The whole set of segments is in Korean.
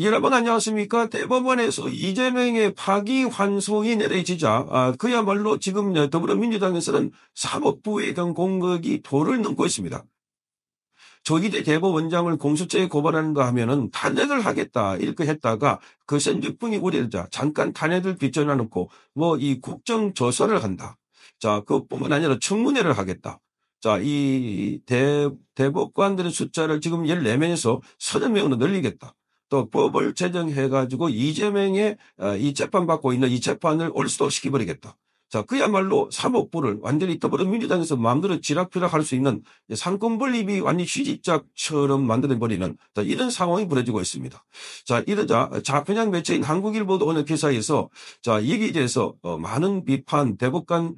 여러분 안녕하십니까? 대법원에서 이재명의 파기환송이 내려지자 그야말로 지금 더불어민주당에서는 사법부에 대한 공격이 도를 넘고 있습니다. 조기대 대법원장을 공수처에 고발하는가 하면은 탄핵을 하겠다 이렇게 했다가 그 선적분이 우려되자 잠깐 탄핵을 빗져놔놓고 뭐 이 국정조사를 한다. 자, 그뿐만 아니라 청문회를 하겠다. 자, 이 대법관들의 숫자를 지금 14명에서 30명으로 늘리겠다. 또 법을 제정해가지고 이재명의 이 재판받고 있는 이 재판을 올스톱시켜버리겠다. 자, 그야말로 사법부를 완전히 더불어민주당에서 마음대로 쥐락펴락할 수 있는 상권 분립이 완전히 휴지짝처럼 만들어버리는 이런 상황이 벌어지고 있습니다. 자, 이러자 좌편향 매체인 한국일보도 오늘 기사에서 자, 여기에 대해서 많은 비판, 대법관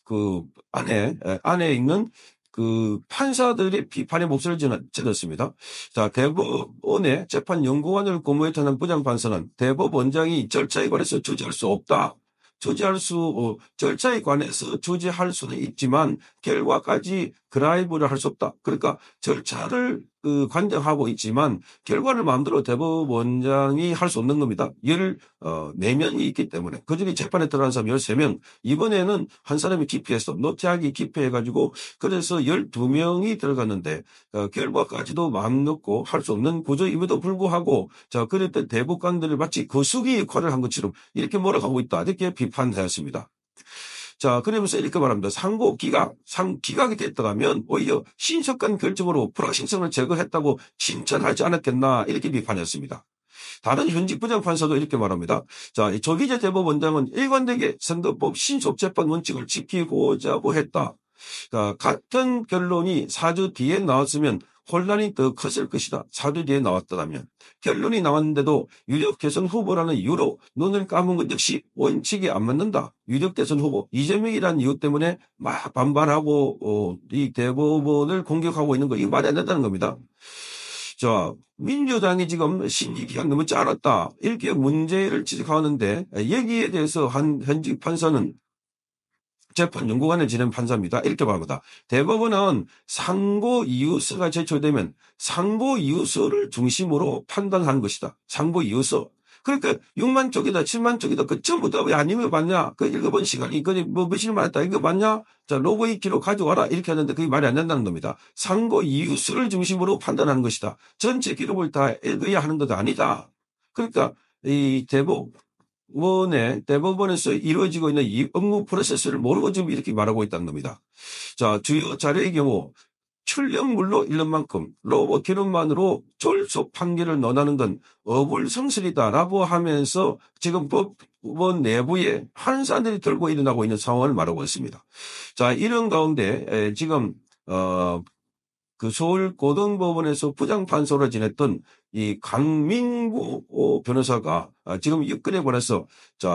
그 안에 있는 그 판사들의 비판의 목소리를 질렀습니다. 자, 대법원의 재판연구원을 고무했다는 부장판사는 대법원장이 절차에 관해서 조지할 수 없다. 절차에 관해서 조지할 수는 있지만 결과까지 드라이브를 할 수 없다. 그러니까 절차를 관장하고 있지만 결과를 마음대로 대법원장이 할 수 없는 겁니다. 14명이 있기 때문에 그중에 재판에 들어간 사람 13명, 이번에는 한 사람이 기피해서 노태악이 기피해가지고 그래서 12명이 들어갔는데 결과까지도 마음 놓고 할 수 없는 구조임에도 불구하고 자, 그랬던 대법관들을 마치 거수기 역할을 한 것처럼 이렇게 몰아가고 있다. 이렇게 비판하였습니다. 자, 그러면서 이렇게 말합니다. 기각이 됐다가 하면 오히려 신속한 결정으로 불확실성을 제거했다고 칭찬하지 않았겠나 이렇게 비판했습니다. 다른 현직 부장판사도 이렇게 말합니다. 자, 조기재 대법원장은 일관되게 선거법 신속재판 원칙을 지키고자 했다. 자, 같은 결론이 4주 뒤에 나왔으면 혼란이 더 컸을 것이다. 4주 뒤에 나왔다면. 결론이 나왔는데도 유력 대선 후보라는 이유로 눈을 감은 것 역시 원칙이 안 맞는다. 유력 대선 후보 이재명이라는 이유 때문에 막 반발하고 이 대법원을 공격하고 있는 거 이거 말이 안 된다는 겁니다. 자, 민주당이 지금 심리기간 너무 짧았다. 이렇게 문제를 지적하는데 여기에 대해서 한 현직 판사는 재판연구관을 지낸 판사입니다. 이렇게 말합니다. 대법원은 상고 이유서가 제출되면 상고 이유서를 중심으로 판단하는 것이다. 상고 이유서. 그러니까 6만 쪽이다, 7만 쪽이다. 그 전부 다 왜 안 읽어봤냐? 그 읽어본 시간이 뭐 며칠 만했다 읽어봤냐? 자, 로그인 기록 가져와라. 이렇게 하는데 그게 말이 안 된다는 겁니다. 상고 이유서를 중심으로 판단하는 것이다. 전체 기록을 다 읽어야 하는 것도 아니다. 그러니까 이 대법원에서 이루어지고 있는 이 업무 프로세스를 모르고 지금 이렇게 말하고 있다는 겁니다. 자, 주요 자료의 경우 출력물로 읽는 만큼 로봇 기록만으로 졸속 판결을 논하는 건 어불성설이다라고 하면서 지금 법원 내부에 한산들이 들고 일어나고 있는 상황을 말하고 있습니다. 자, 이런 가운데 지금 그 서울고등법원에서 부장판사로 지냈던 이 강민구 변호사가 지금 이 건에 관해서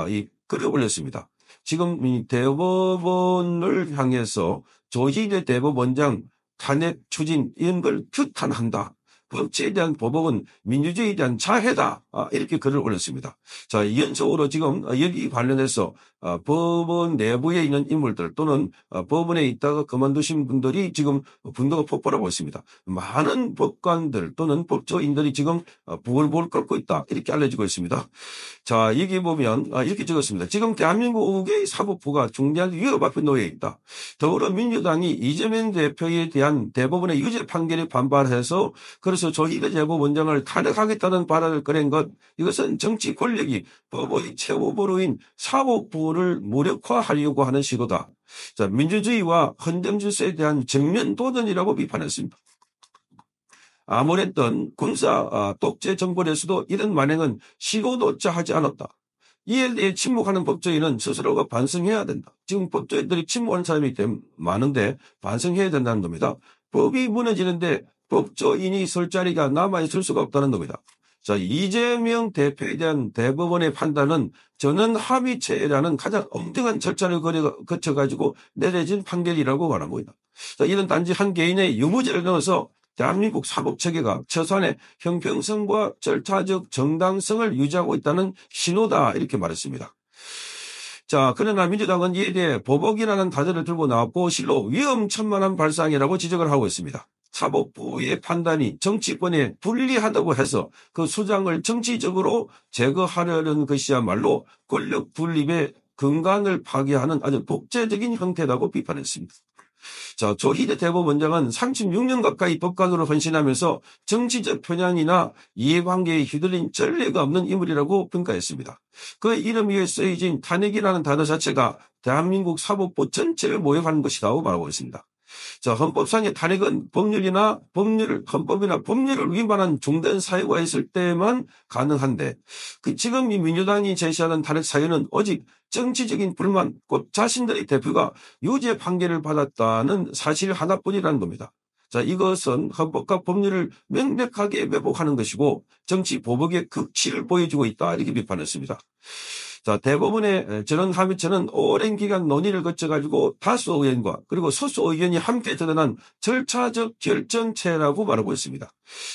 이 글을 올렸습니다. 지금 이 대법원을 향해서 조희대 대법원장 탄핵 추진 이런 걸 규탄한다. 법치에 대한 보복은 민주주의에 대한 자해다. 이렇게 글을 올렸습니다. 자, 연속으로 지금 여기 관련해서 법원 내부에 있는 인물들 또는 법원에 있다가 그만두신 분들이 지금 분노가 폭발하고 있습니다. 많은 법관들 또는 법조인들이 지금 부글부글 끓고 있다. 이렇게 알려지고 있습니다. 자, 여기 보면 이렇게 적었습니다. 지금 대한민국의 사법부가 중대한 위협 앞에 놓여 있다. 더불어민주당이 이재명 대표에 대한 대법원의 유죄 판결에 반발해서 그래서 조희대 대법원장을 탄핵하겠다는 발언을 꺼낸 것, 이것은 정치 권력이 법의 최고보루인 사법부를 무력화하려고 하는 시도다. 자, 민주주의와 헌정 질서에 대한 정면 도전이라고 비판했습니다. 아무랬던 군사 독재 정권에서도 이런 만행은 시도조차 하지 않았다. 이에 대해 침묵하는 법조인은 스스로가 반성해야 된다. 지금 법조인들이 침묵하는 사람이 많은데 반성해야 된다는 겁니다. 법이 무너지는데 법조인이 설 자리가 남아있을 수가 없다는 겁니다. 자, 이재명 대표에 대한 대법원의 판단은 전원 합의체라는 가장 엉뚱한 절차를 거쳐가지고 내려진 판결이라고 말한 겁니다. 자, 이런 단지 한 개인의 유무죄를 넣어서 대한민국 사법체계가 최소한의 형평성과 절차적 정당성을 유지하고 있다는 신호다 이렇게 말했습니다. 자, 그러나 민주당은 이에 대해 보복이라는 단어를 들고 나왔고 실로 위험천만한 발상이라고 지적을 하고 있습니다. 사법부의 판단이 정치권에 불리하다고 해서 그 수장을 정치적으로 제거하려는 것이야말로 권력 분립의 근간을 파괴하는 아주 독재적인 형태라고 비판했습니다. 자, 조희대 대법원장은 36년 가까이 법관으로 헌신하면서 정치적 편향이나 이해관계에 휘둘린 전례가 없는 인물이라고 평가했습니다. 그의 이름 위에 쓰여진 탄핵이라는 단어 자체가 대한민국 사법부 전체를 모욕하는 것이라고 말하고 있습니다. 자, 헌법상의 탄핵은 헌법이나 법률을 위반한 중대한 사유가 있을 때만 가능한데, 지금 이 민주당이 제시하는 탄핵 사유는 오직 정치적인 불만, 곧 자신들의 대표가 유죄 판결을 받았다는 사실 하나뿐이라는 겁니다. 자, 이것은 헌법과 법률을 명백하게 왜곡하는 것이고 정치 보복의 극치를 보여주고 있다, 이렇게 비판했습니다. 자, 대법원의 전원합의체는 오랜 기간 논의를 거쳐가지고 다수 의원과 그리고 소수 의견이 함께 드러난 절차적 결정체라고 말하고 있습니다.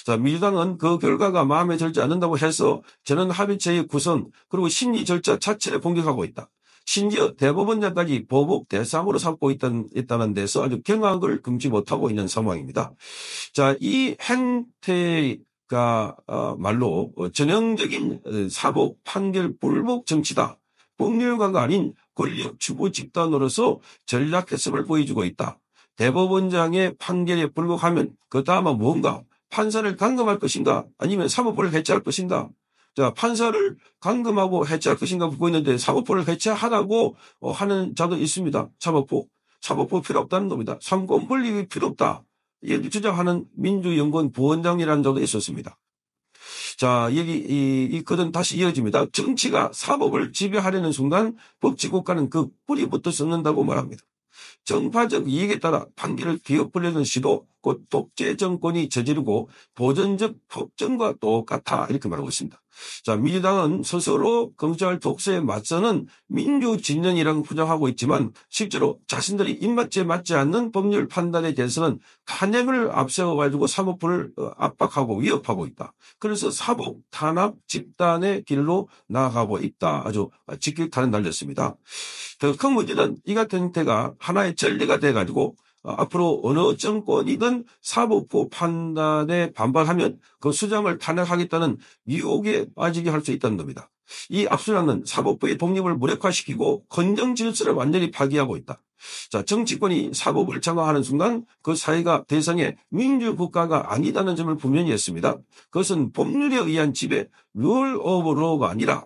자, 민주당은 그 결과가 마음에 들지 않는다고 해서 전원합의체의 구성 그리고 심의 절차 자체를 공격하고 있다. 심지어 대법원장까지 보복 대상으로 삼고 있다는 데서 아주 경악을 금치 못하고 있는 상황입니다. 자, 이 행태가 말로 전형적인 사법 판결 불복 정치다. 법률가가 아닌 권력 추구 집단으로서 전략 해석을 보여주고 있다. 대법원장의 판결에 불복하면 그 다음은 뭔가 판사를 감금할 것인가 아니면 사법부를 해체할 것인가. 자, 판사를 감금하고 해체할 것인가 묻고 있는데 사법부를 해체하라고 하는 자도 있습니다. 사법부 필요 없다는 겁니다. 삼권 분립이 필요 없다. 이렇게 주장하는 민주연구원 부원장이라는 자도 있었습니다. 자, 이 글은 다시 이어집니다. 정치가 사법을 지배하려는 순간 법치국가는 그 뿌리부터 썩는다고 말합니다. 정파적 이익에 따라 판결을 뒤엎으려는 시도, 곧 독재 정권이 저지르고 도전적 폭정과 똑같아, 이렇게 말하고 있습니다. 자, 민주당은 스스로 검찰 독재에 맞서는 민주진영이라고 주장하고 있지만 실제로 자신들이 입맛에 맞지 않는 법률 판단에 대해서는 탄핵을 앞세워가지고 사법부를 압박하고 위협하고 있다. 그래서 사법 탄압 집단의 길로 나아가고 있다. 아주 직격탄을 날렸습니다. 더 큰 문제는 이 같은 형태가 하나의 전례가 돼가지고 앞으로 어느 정권이든 사법부 판단에 반발하면 그 수장을 탄핵하겠다는 유혹에 빠지게 할 수 있다는 겁니다. 이 압수량은 사법부의 독립을 무력화시키고 헌정 질서를 완전히 파괴하고 있다. 자, 정치권이 사법을 장악하는 순간 그 사회가 대상의 민주국가가 아니다는 점을 분명히 했습니다. 그것은 법률에 의한 지배, 룰 오브 로가 아니라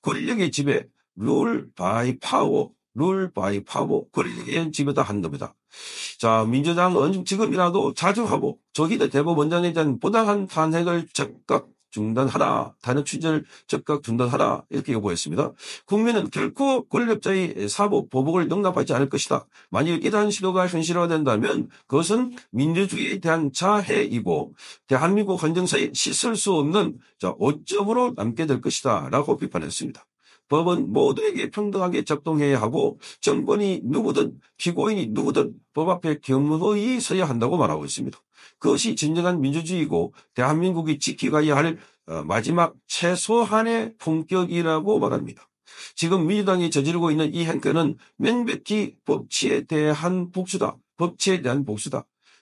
권력의 지배, 룰 바이 파워, 권력에 의한 지배다 한 겁니다. 자, 민주당은 지금이라도 자중하고 조희대 대법원장에 대한 부당한 탄핵을 즉각 중단하라. 탄핵 추진을 즉각 중단하라. 이렇게 요구했습니다. 국민은 결코 권력자의 사법 보복을 용납하지 않을 것이다. 만일 이러한 시도가 현실화된다면 그것은 민주주의에 대한 자해이고 대한민국 헌정사에 씻을 수 없는 오점으로 남게 될 것이다. 라고 비판했습니다. 법은 모두에게 평등하게 작동해야 하고 정권이 누구든 피고인이 누구든 법 앞에 겸허히 서야 한다고 말하고 있습니다. 그것이 진정한 민주주의고 대한민국이 지켜가야 할 마지막 최소한의 품격이라고 말합니다. 지금 민주당이 저지르고 있는 이 행태는 명백히 법치에 대한 복수다.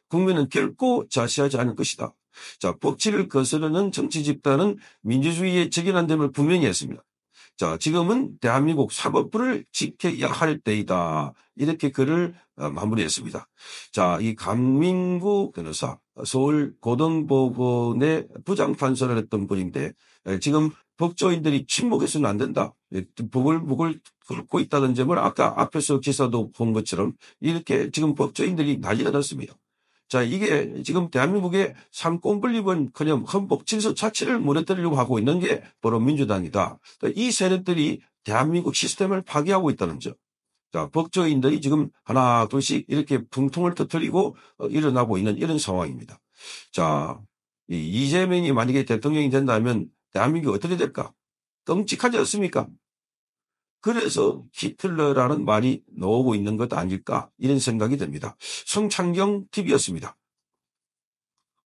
국민은 결코 자시하지 않을 것이다. 자, 법치를 거스르는 정치 집단은 민주주의에 적이라는 점을 분명히 했습니다. 자, 지금은 대한민국 사법부를 지켜야 할 때이다. 이렇게 글을 마무리했습니다. 자, 이 강민구 변호사, 서울 고등법원의 부장판사를 했던 분인데, 지금 법조인들이 침묵해서는 안 된다. 부글부글 끓고 있다는 점을 아까 앞에서 기사도 본 것처럼 이렇게 지금 법조인들이 난리가 났습니다. 자, 이게 지금 대한민국의 삼권 분립은커녕 헌법 질서 자체를 무너뜨리려고 하고 있는 게 바로 민주당이다. 이 세력들이 대한민국 시스템을 파괴하고 있다는 점. 자, 법조인들이 지금 하나 둘씩 이렇게 분통을 터뜨리고 일어나고 있는 이런 상황입니다. 자, 이재명이 만약에 대통령이 된다면 대한민국이 어떻게 될까? 끔찍하지 않습니까? 그래서 히틀러라는 말이 나오고 있는 것 아닐까 이런 생각이 듭니다. 성창경 TV였습니다.